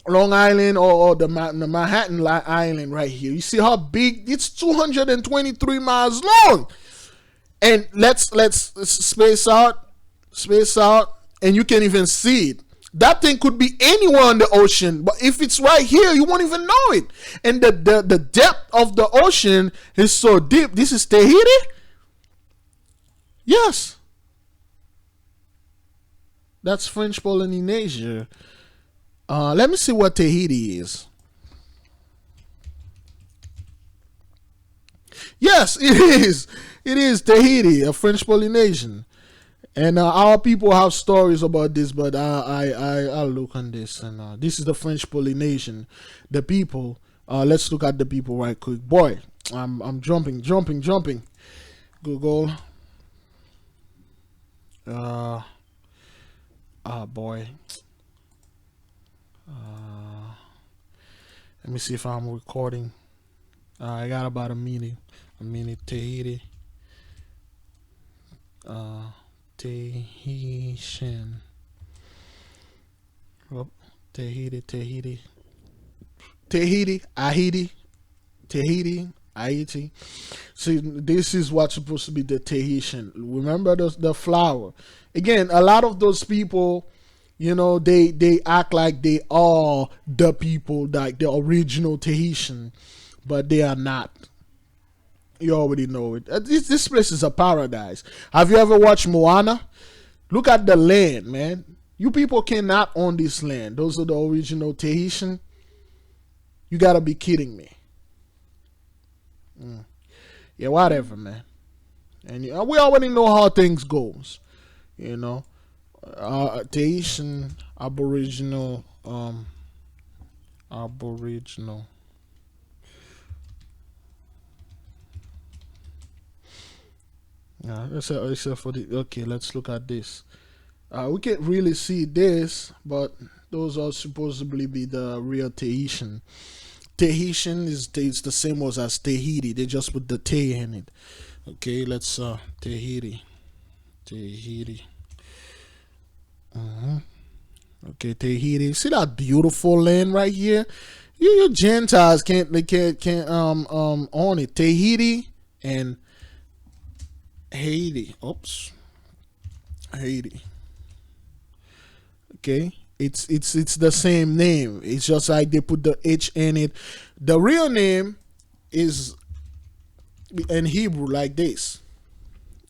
Long Island or the Manhattan Island right here. You see how big? It's 223 miles long. And let's space out, and you can even see it. That thing could be anywhere in the ocean, but if it's right here, you won't even know it. And the depth of the ocean is so deep. This is Tahiti? Yes. That's French Polynesia. Let me see what Tahiti is. Yes, it is. It is Tahiti, a French Polynesian. And our people have stories about this, but I'll look on this. And this is the French Polynesian. The people. Let's look at the people right quick. Boy, I'm jumping. Google. Boy. Let me see if I'm recording. I got about a minute. Tahiti. Tahitian. Oh, Tahiti. Tahiti, Haiti. See, this is what's supposed to be the Tahitian. Remember the flower. Again, a lot of those people, you know, they act like they are the people, like the original Tahitian, but they are not. You already know it. This place is a paradise. Have you ever watched Moana? Look at the land, man. You people cannot own this land. Those are the original Tahitian. You gotta be kidding me. Yeah, whatever, man. And we already know how things goes. You know, Tahitian, Aboriginal. Yeah, except for the, okay, let's look at this. We can't really see this, but those are supposedly be the real Tahitian. Tahitian is it's the same as Tahiti. They just put the T in it. Okay, let's Tahiti. Okay, Tahiti. See that beautiful land right here? You Gentiles can't own it. Tahiti and Haiti. Oops. Haiti. Okay. It's the same name. It's just like they put the H in it. The real name is in Hebrew like this.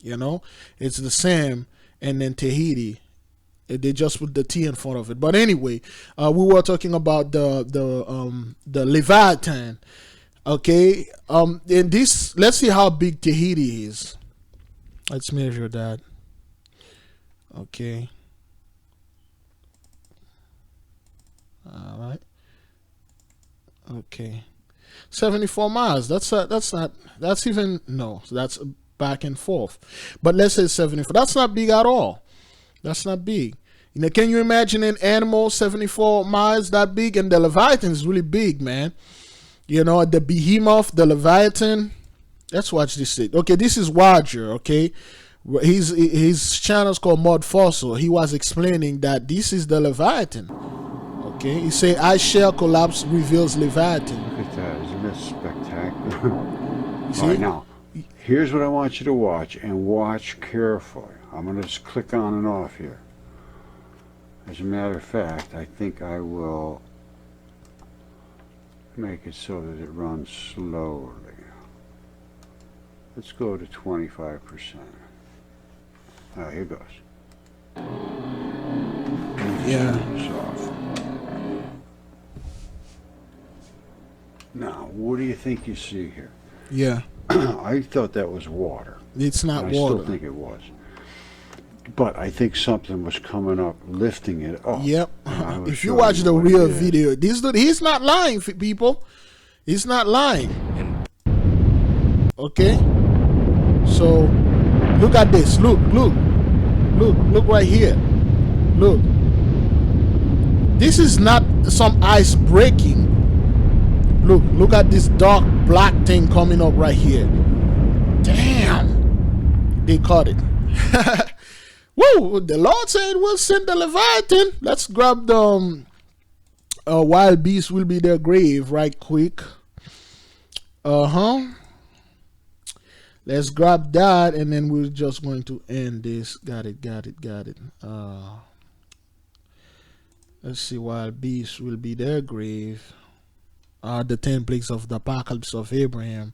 You know? It's the same, and then Tahiti, they just put the T in front of it. But anyway, we were talking about the Leviathan. Okay? And this, let's see how big Tahiti is. Let's measure that. Okay. All right. Okay. 74 miles. That's even, no, that's back and forth. But let's say 74. That's not big at all. That's not big. You know, can you imagine an animal 74 miles that big? And the Leviathan is really big, man. You know, the behemoth, the Leviathan. Let's watch this thing. Okay, this is Roger, okay? His channel is called Mud Fossil. He was explaining that this is the Leviathan. Okay, he say ice shell collapse reveals Leviathan. Look at that, isn't that spectacular? You see? All right, now, here's what I want you to watch, and watch carefully. I'm going to just click on and off here. As a matter of fact, I think I will make it so that it runs slowly. Let's go to 25%. Here goes. Yeah. Soft. Now, what do you think you see here? Yeah. I thought that was water. It's not I water. still think it was. But I think something was coming up, lifting it up. Yep. If you watch the real video, this dude, he's not lying, people. He's not lying. Okay? So, look at this. Look right here. Look. This is not some ice breaking. Look at this dark black thing coming up right here. Damn. They caught it. Woo! The Lord said we'll send the Leviathan. Let's grab the wild beast will be their grave right quick. Let's grab that, and then we're just going to end this. Got it. Let's see. Wild beast will be their grave. The 10 plagues of the apocalypse of Abraham.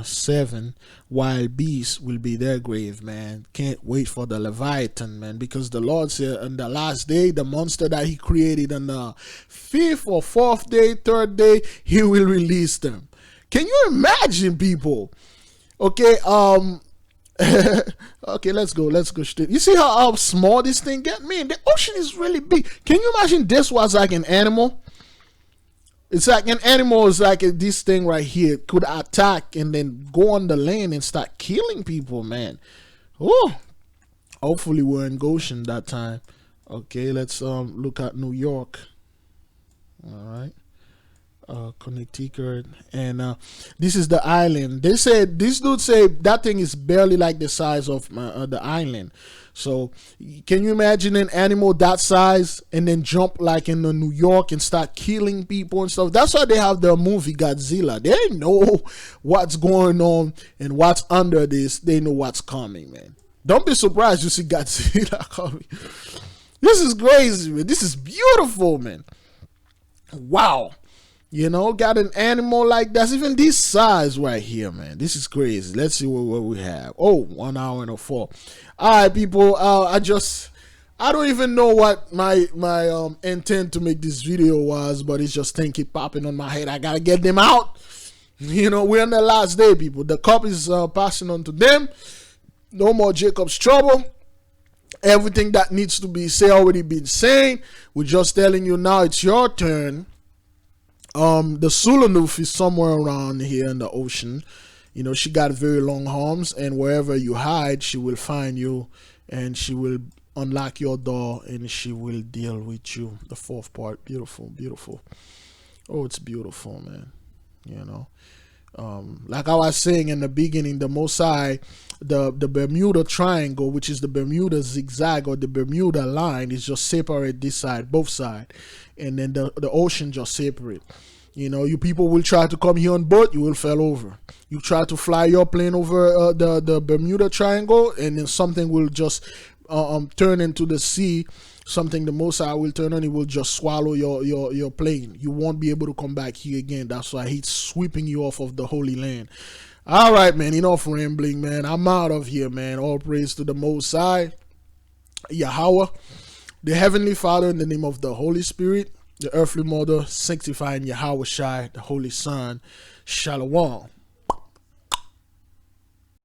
7 wild beasts will be their grave, man. Can't wait for the Leviathan, man, because the Lord said on the last day, the monster that he created on the 5th or 4th day, 3rd day, he will release them. Can you imagine, people? Okay, okay, let's go straight. You see how small this thing get? Man, the ocean is really big. Can you imagine this was like an animal? It's like an animal is like this thing right here could attack and then go on the land and start killing people, man. Oh, hopefully we're in Goshen that time. Okay, let's look at New York. All right. Connecticut, and this is the island. They said, this dude said that thing is barely like the size of the island. So can you imagine an animal that size and then jump like in New York and start killing people and stuff? That's why they have the movie Godzilla. They know what's going on and what's under this. They know what's coming, man. Don't be surprised you see Godzilla coming. This is crazy, man. This is beautiful, man. Wow. You know, got an animal like that's even this size right here, man. This is crazy. Let's see what we have. Oh, 1 hour and 04. All right, people. I don't even know what my intent to make this video was, but it's just thing keep popping on my head. I gotta get them out. You know, we're on the last day, people. The cup is passing on to them. No more Jacob's trouble. Everything that needs to be said already been said. We're just telling you now it's your turn. The Sulanuth is somewhere around here in the ocean. You know, she got very long arms, and wherever you hide, she will find you, and she will unlock your door, and she will deal with you. The fourth part, beautiful, beautiful. Oh, it's beautiful, man. You know, like I was saying in the beginning, the Most High, the Bermuda Triangle, which is the Bermuda zigzag or the Bermuda line, is just separate this side, both sides, and then the ocean just separate. You know, you people will try to come here on boat, you will fall over. You try to fly your plane over the Bermuda Triangle, and then something will just turn into the sea. Something the Most High will turn on, it will just swallow your plane. You won't be able to come back here again. That's why he's sweeping you off of the Holy Land. All right, man, enough rambling, man. I'm out of here, man. All praise to the Most High, Yahweh, the Heavenly Father, in the name of the Holy Spirit, the earthly mother, sanctifying Yahweh Shai, the Holy Son. Shalom.